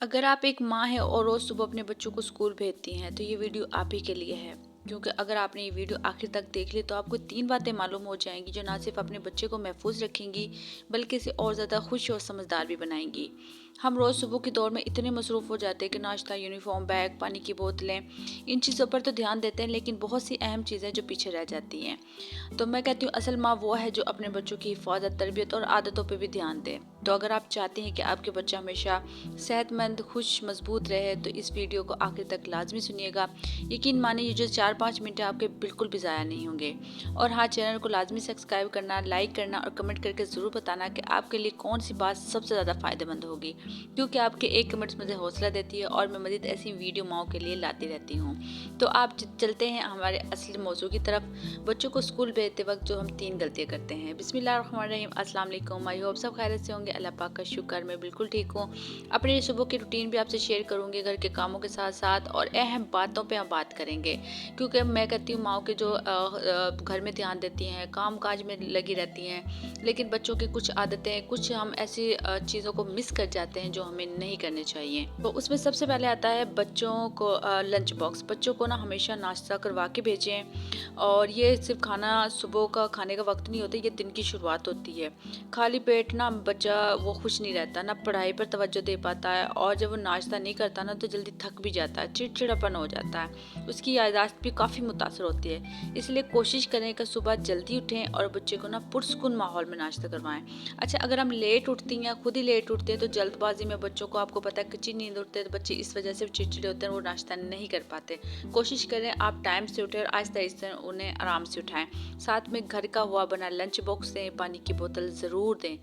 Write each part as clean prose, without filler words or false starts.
अगर आप एक माँ हैं और रोज़ सुबह अपने बच्चों को स्कूल भेजती हैं तो ये वीडियो आप ही के लिए है। क्योंकि अगर आपने ये वीडियो आखिर तक देख ली तो आपको 3 बातें मालूम हो जाएंगी जो ना सिर्फ अपने बच्चे को महफूज रखेंगी बल्कि इसे और ज़्यादा खुश और समझदार भी बनाएंगी। हम रोज़ सुबह की दौड़ में इतने मसरूफ़ हो जाते हैं कि नाश्ता, यूनिफॉर्म, बैग, पानी की बोतलें, इन चीज़ों पर तो ध्यान देते हैं, लेकिन बहुत सी अहम चीज़ें जो पीछे रह जाती हैं। तो मैं कहती हूँ असल माँ वो है जो अपने बच्चों की हिफाजत, तरबियत और आदतों पर भी ध्यान दे। तो अगर आप चाहते हैं कि आपके बच्चा हमेशा सेहतमंद, खुश, मजबूत रहे तो इस वीडियो को आखिर तक लाजमी सुनिएगा। यकीन मानिए ये जो 4-5 मिनट है आपके बिल्कुल भी ज़ाया नहीं होंगे। और हाँ, चैनल को लाजमी सब्सक्राइब करना, लाइक करना और कमेंट करके ज़रूर बताना कि आपके लिए कौन सी बात सबसे ज़्यादा फ़ायदेमंद होगी, क्योंकि आपके एक कमेंट्स मुझे हौसला देती है और मैं मज़ीद ऐसी वीडियो माओं के लिए लाती रहती हूँ। तो आप चलते हैं हमारे असली मौजू की तरफ। बच्चों को स्कूल भेजते वक्त जो हम 3 गलतियाँ करते हैं। बिस्मिल्लाहिर्रहमानिर्रहीम, अस्सलाम वालेकुम। आई होप सब खैरियत से होंगे। अल्लाह पाक का शुक्र, मैं बिल्कुल ठीक हूँ। अपनी सुबह की रूटीन भी आपसे शेयर करूँगी घर के कामों के साथ साथ, और अहम बातों पे हम बात करेंगे। क्योंकि मैं कहती हूँ माँओं के जो घर में ध्यान देती हैं, काम काज में लगी रहती हैं, लेकिन बच्चों की कुछ आदतें, कुछ हम ऐसी चीज़ों को मिस कर जाते हैं जो हमें नहीं करने चाहिए। तो उसमें सबसे पहले आता है बच्चों को लंच बॉक्स। बच्चों को ना हमेशा नाश्ता करवा के भेजें। और ये सिर्फ खाना सुबह का खाने का वक्त नहीं होता, ये दिन की शुरुआत होती है। खाली पेट ना बच्चा वो खुश नहीं रहता, ना पढ़ाई पर तवज्जो दे पाता है, और जब वो नाश्ता नहीं करता ना तो जल्दी थक भी जाता है, चिड़चिड़ापन हो जाता है, उसकी याददाश्त भी काफ़ी मुतासर होती है। इसलिए कोशिश करें कि सुबह जल्दी उठें और बच्चे को ना पुरसुकून माहौल में नाश्ता करवाएं। अच्छा, अगर हम लेट उठती हैं, खुद ही लेट उठते हैं, तो जल्दबाजी में बच्चों को, आपको पता है, कच्ची नींद उठते हैं, तो बच्चे इस वजह से चिड़चिड़े होते हैं, वो नाश्ता नहीं कर पाते। कोशिश करें आप टाइम से उठें और आहिस्ता आहिस्ता उन्हें आराम से उठाएं। साथ में घर का हुआ बना लंच बॉक्स दें, पानी की बोतल ज़रूर दें।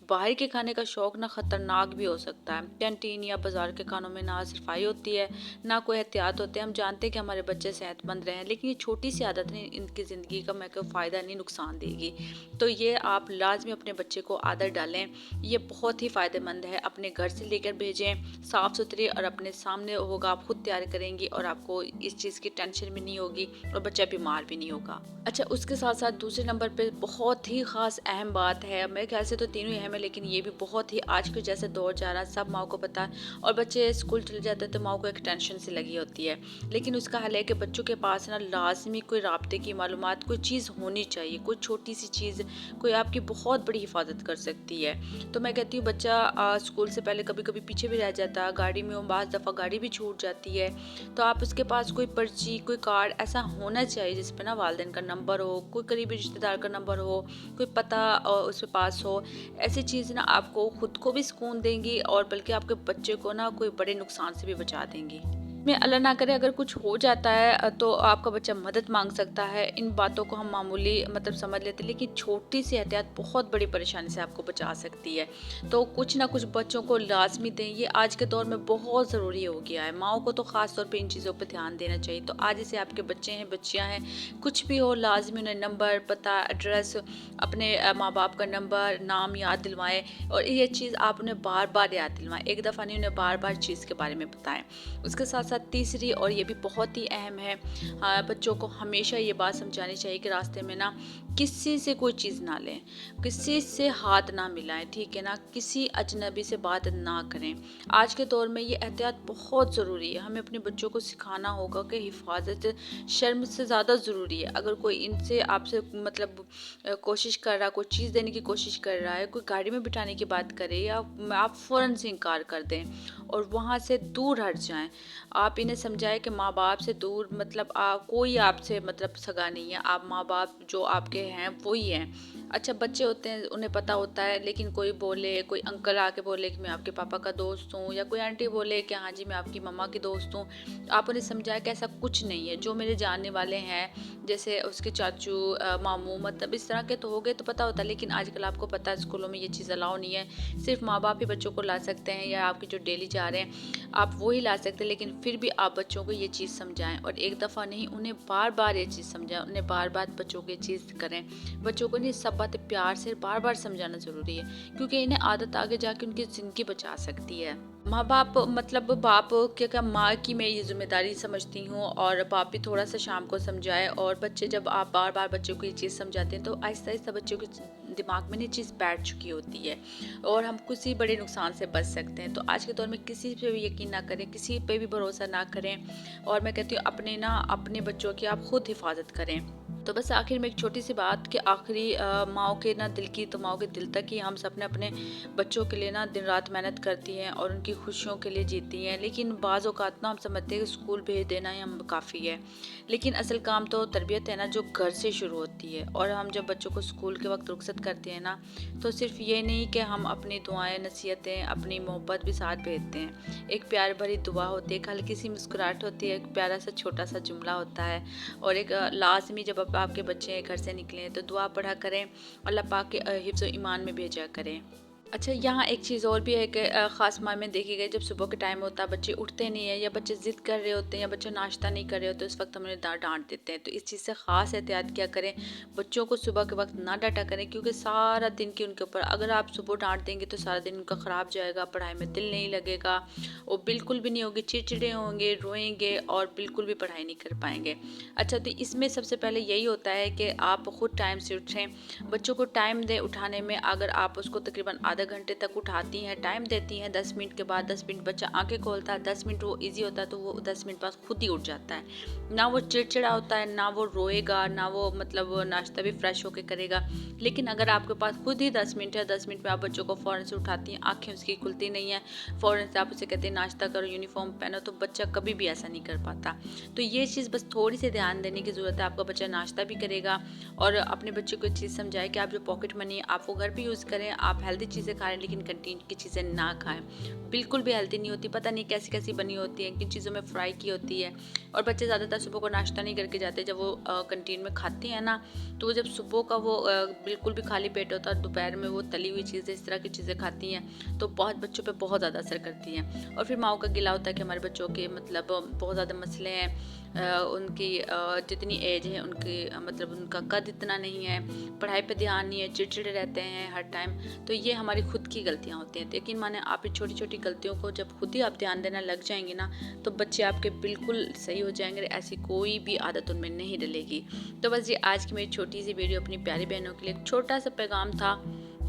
बाहर के खाने का शौक ना ख़तरनाक भी हो सकता है। कैंटीन या बाज़ार के खानों में ना सफाई होती है, ना कोई एहतियात होते हैं। हम जानते हैं कि हमारे बच्चे सेहतमंद रहें, लेकिन ये छोटी सी आदत नहीं इनकी ज़िंदगी का मैं कोई फ़ायदा नहीं, नुकसान देगी। तो ये आप लाजमी अपने बच्चे को आदत डालें, ये बहुत ही फ़ायदेमंद है। अपने घर से लेकर भेजें, साफ़ सुथरी और अपने सामने होगा, आप खुद तैयार करेंगी और आपको इस चीज़ की टेंशन भी नहीं होगी और बच्चा बीमार भी नहीं होगा। अच्छा, उसके साथ साथ दूसरे नंबर पे बहुत ही ख़ास अहम बात है, मेरे ख्याल से तो तीनों ही अहम है, लेकिन ये भी बहुत ही, आज के जैसे दौर जा रहा है, सब माँ को पता है, और बच्चे स्कूल चले जाते हैं तो माँ को एक टेंशन से लगी होती है। लेकिन उसका हल है कि बच्चों के पास ना लाजमी कोई राब्ते की मालूमात, कोई चीज़ होनी चाहिए, कोई छोटी सी चीज़, कोई आपकी बहुत बड़ी हिफाजत कर सकती है। तो मैं कहती हूँ बच्चा स्कूल से पहले कभी कभी पीछे भी रह जाता है, गाड़ी में बाज़ दफ़ा गाड़ी भी छूट जाती है, तो आप उसके पास कोई पर्ची, कोई कार्ड ऐसा होना चाहिए जिस पे ना वालिदैन का नंबर हो, कोई करीबी रिश्तेदार का नंबर हो, कोई पता उस पे पास हो। ऐसी चीज़ ना आपको खुद को भी सुकून देंगी और बल्कि आपके बच्चे को ना कोई बड़े नुकसान से भी बचा देंगी। में अल्लाह ना करे अगर कुछ हो जाता है तो आपका बच्चा मदद मांग सकता है। इन बातों को हम मामूली मतलब समझ लेते हैं, लेकिन छोटी सी एहतियात बहुत बड़ी परेशानी से आपको बचा सकती है। तो कुछ ना कुछ बच्चों को लाजमी दें, ये आज के दौर में बहुत ज़रूरी हो गया है। माओ को तो ख़ास तौर पे इन चीज़ों पे ध्यान देना चाहिए। तो आज जैसे आपके बच्चे हैं, बच्चियाँ हैं, कुछ भी हो, लाजमी उन्हें नंबर, पता, एड्रेस, अपने माँ बाप का नंबर, नाम याद दिलवाएं, और ये चीज़ आप उन्हें बार बार याद दिलवाएं, एक दफ़ा नहीं, उन्हें बार बार चीज़ के बारे में बताएं। उसके साथ साथ तीसरी, और ये भी बहुत ही अहम है, बच्चों को हमेशा ये बात समझानी चाहिए कि रास्ते में ना किसी से कोई चीज़ ना लें, किसी से हाथ ना मिलाएं, ठीक है ना, किसी अजनबी से बात ना करें। आज के दौर में ये एहतियात बहुत ज़रूरी है। हमें अपने बच्चों को सिखाना होगा कि हिफाजत शर्म से ज़्यादा ज़रूरी है। अगर कोई इनसे आपसे मतलब कोशिश कर रहा, कोई चीज़ देने की कोशिश कर रहा है, कोई गाड़ी में बिठाने की बात करे, या आप फ़ौरन से इनकार कर दें और वहाँ से दूर हट जाएं। आप इन्हें समझाएं कि माँ बाप से दूर मतलब कोई आपसे मतलब सगा नहीं है, आप माँ बाप जो आपके हैं वही हैं। अच्छा, बच्चे होते हैं, उन्हें पता होता है, लेकिन कोई बोले, कोई अंकल आके बोले कि मैं आपके पापा का दोस्त हूँ, या कोई आंटी बोले कि हाँ जी मैं आपकी मम्मा की दोस्त हूँ, आप उन्हें समझाएं कि ऐसा कुछ नहीं है। जो मेरे जानने वाले हैं, जैसे उसके चाचू, मामू, मतलब इस तरह के तो हो गए तो पता होता है, लेकिन आजकल आपको पता है स्कूलों में ये चीज़ अलाउ नहीं है, सिर्फ माँ बाप ही बच्चों को ला सकते हैं, या आपके जो डेली जा रहे हैं आप वो ही ला सकते हैं। लेकिन फिर भी आप बच्चों को ये चीज़ समझाएं, और एक दफ़ा नहीं, उन्हें बार बार ये चीज़ समझाएं, उन्हें बार बार बच्चों को ये चीज़ करें। बच्चों को नहीं, सब बातें प्यार से बार बार समझाना ज़रूरी है, क्योंकि इन्हें आदत आगे जाके उनकी ज़िंदगी बचा सकती है। माँ बाप मतलब बाप क्या क्या माँ की मैं ये ज़िम्मेदारी समझती हूँ, और बाप भी थोड़ा सा शाम को समझाए, और बच्चे जब आप बार बार बच्चों को ये चीज़ समझाते हैं तो आहिस्ता आहिस्ता बच्चों के दिमाग में ये चीज़ बैठ चुकी होती है, और हम किसी बड़े नुकसान से बच सकते हैं। तो आज के दौर में किसी पे भी यकीन ना करें, किसी पे भी भरोसा ना करें, और मैं कहती हूँ अपने बच्चों की आप खुद हिफाजत करें। तो बस आखिर में एक छोटी सी बात कि आखिरी माँओं के ना दिल की तो माँओं के दिल तक ही हम सब अपने बच्चों के लिए ना दिन रात मेहनत करती हैं और उनकी खुशियों के लिए जीती हैं, लेकिन बाज़ औक़ात ना हम समझते हैं कि स्कूल भेज देना ही हम काफ़ी है, लेकिन असल काम तो तरबियत है ना, जो घर से शुरू होती है। और हम जब बच्चों को स्कूल के वक्त रुखसत करते हैं ना, तो सिर्फ ये नहीं कि हम अपनी दुआएं नसीहतें अपनी मोहब्बत भी साथ भेजते हैं। एक प्यार भरी दुआ होती है, एक हल्की सी मुस्कुराहट होती है, एक प्यारा सा छोटा सा जुमला होता है, और एक लाजमी जब आपके बच्चे घर से निकलें तो दुआ पढ़ा करें, अल्लाह पाक के हिफ्ज़ ईमान में भेजा करें। अच्छा, यहाँ एक चीज़ और भी है कि ख़ास माह में देखी गई, जब सुबह के टाइम होता है बच्चे उठते नहीं है, या बच्चे ज़िद कर रहे होते हैं, या बच्चे नाश्ता नहीं कर रहे होते, उस वक्त हम उन्हें डांट देते हैं। तो इस चीज़ से ख़ास एहतियात क्या करें, बच्चों को सुबह के वक्त ना डांटा करें, क्योंकि सारा दिन की उनके ऊपर, अगर आप सुबह डांट देंगे तो सारा दिन उनका ख़राब जाएगा, पढ़ाई में दिल नहीं लगेगा, वो बिल्कुल भी नहीं होगी, चिड़चिड़े होंगे, रोएंगे, और बिल्कुल भी पढ़ाई नहीं कर पाएंगे। अच्छा, तो इसमें सबसे पहले यही होता है कि आप ख़ुद टाइम से उठें, बच्चों को टाइम दें उठाने में। अगर आप उसको तकरीबन आधा घंटे तक उठाती हैं, टाइम देती हैं, 10 मिनट के बाद 10 मिनट बच्चा आंखें खोलता है, 10 मिनट वो इजी होता है, तो वो 10 मिनट बाद खुद ही उठ जाता है। ना वो चिड़चिड़ा होता है, ना वो रोएगा, ना वो मतलब वो नाश्ता भी फ्रेश होकर करेगा। लेकिन अगर आपके पास खुद ही 10 मिनट है, 10 मिनट में आप बच्चों को फ़ौरन से उठाती हैं, आंखें उसकी खुलती नहीं है, फ़ौरन से आप उसे कहते हैं नाश्ता करो, यूनिफॉर्म पहनो, तो बच्चा कभी भी ऐसा नहीं कर पाता। तो ये चीज़ बस थोड़ी सी ध्यान देने की ज़रूरत है। आपका बच्चा नाश्ता भी करेगा, और अपने बच्चे को एक चीज़ समझाए कि आप जो पॉकेट मनी है आप वो घर भी यूज़ करें, आप हेल्दी चीज़ें खाएं, लेकिन कैंटीन की चीज़ें ना खाएं, बिल्कुल भी हेल्दी नहीं होती, पता नहीं कैसी कैसी बनी होती है, किन चीज़ों में फ्राई की होती है। और बच्चे ज़्यादातर सुबह को नाश्ता नहीं करके जाते, जब वो कैंटीन में खाते हैं ना, तो वो जब सुबह का वो बिल्कुल भी खाली पेट होता है, दोपहर में वो तली हुई चीज़ें इस तरह की चीज़ें खाती हैं, तो बहुत बच्चों पे बहुत ज़्यादा असर करती हैं। और फिर माँओं का गिला होता है कि हमारे बच्चों के मतलब बहुत ज़्यादा मसले हैं, उनकी जितनी एज है उनकी मतलब उनका कद इतना नहीं है, पढ़ाई पे ध्यान नहीं है, चिड़चिड़े रहते हैं हर टाइम। तो ये हमारी खुद की गलतियाँ होती हैं। तो यकीन माने आप इन छोटी छोटी गलतियों को जब खुद ही आप ध्यान देना लग जाएंगे ना, तो बच्चे आपके बिल्कुल सही हो जाएंगे, ऐसी कोई भी आदत उनमें नहीं डलेगी। तो बस ये आज की मेरी छोटी सी वीडियो अपनी प्यारी बहनों के लिए एक छोटा सा पैगाम था,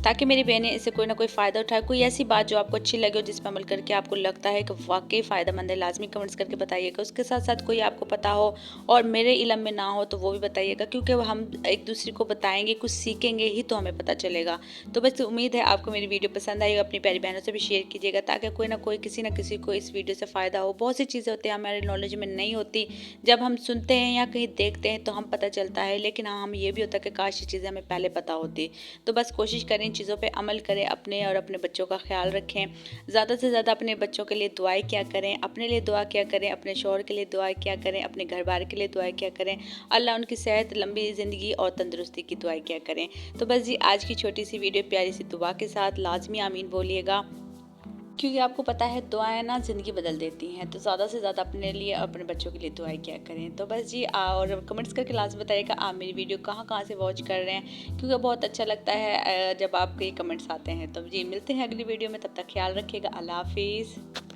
ताकि मेरी बहनें इससे कोई ना कोई फ़ायदा उठाए। कोई ऐसी बात जो आपको अच्छी लगे और जिस पर अमल करके आपको लगता है कि वाकई फ़ायदेमंद है, लाजमी कमेंट्स करके बताइएगा। उसके साथ साथ कोई आपको पता हो और मेरे इल्म में ना हो तो वो भी बताइएगा, क्योंकि हम एक दूसरे को बताएंगे, कुछ सीखेंगे ही तो हमें पता चलेगा। तो बस उम्मीद है आपको मेरी वीडियो पसंद आएगी, अपनी प्यारी बहनों से भी शेयर कीजिएगा, ताकि कोई ना कोई किसी न किसी को इस वीडियो से फ़ायदा हो। बहुत सी चीज़ें होती हैं हमारे नॉलेज में नहीं होती, जब हम सुनते हैं या कहीं देखते हैं तो हम पता चलता है, लेकिन हाँ, हम ये भी होता है कि काश ये चीज़ें हमें पहले पता होती। तो बस कोशिश करें इन चीज़ों पर अमल करें, अपने और अपने बच्चों का ख्याल रखें, ज़्यादा से ज़्यादा अपने बच्चों के लिए दुआएं किया करें, अपने लिए दुआ किया करें, अपने शौहर के लिए दुआएं किया करें, अपने घर बार के लिए दुआएं किया करें, अल्लाह उनकी सेहत, लंबी ज़िंदगी और तंदुरुस्ती की दुआएं किया करें। तो बस जी आज की छोटी सी वीडियो प्यारी सी दुआ के साथ लाजमी आमीन बोलिएगा, क्योंकि आपको पता है दुआएं ना ज़िंदगी बदल देती हैं। तो ज़्यादा से ज़्यादा अपने लिए और अपने बच्चों के लिए दुआएं किया करें। तो बस जी और कमेंट्स करके लाजमी बताइएगा आप मेरी वीडियो कहाँ कहाँ से वॉच कर रहे हैं, क्योंकि बहुत अच्छा लगता है जब आपके कमेंट्स आते हैं। तो जी मिलते हैं अगली वीडियो में, तब तक ख्याल रखिएगा। अल्लाह हाफिज़।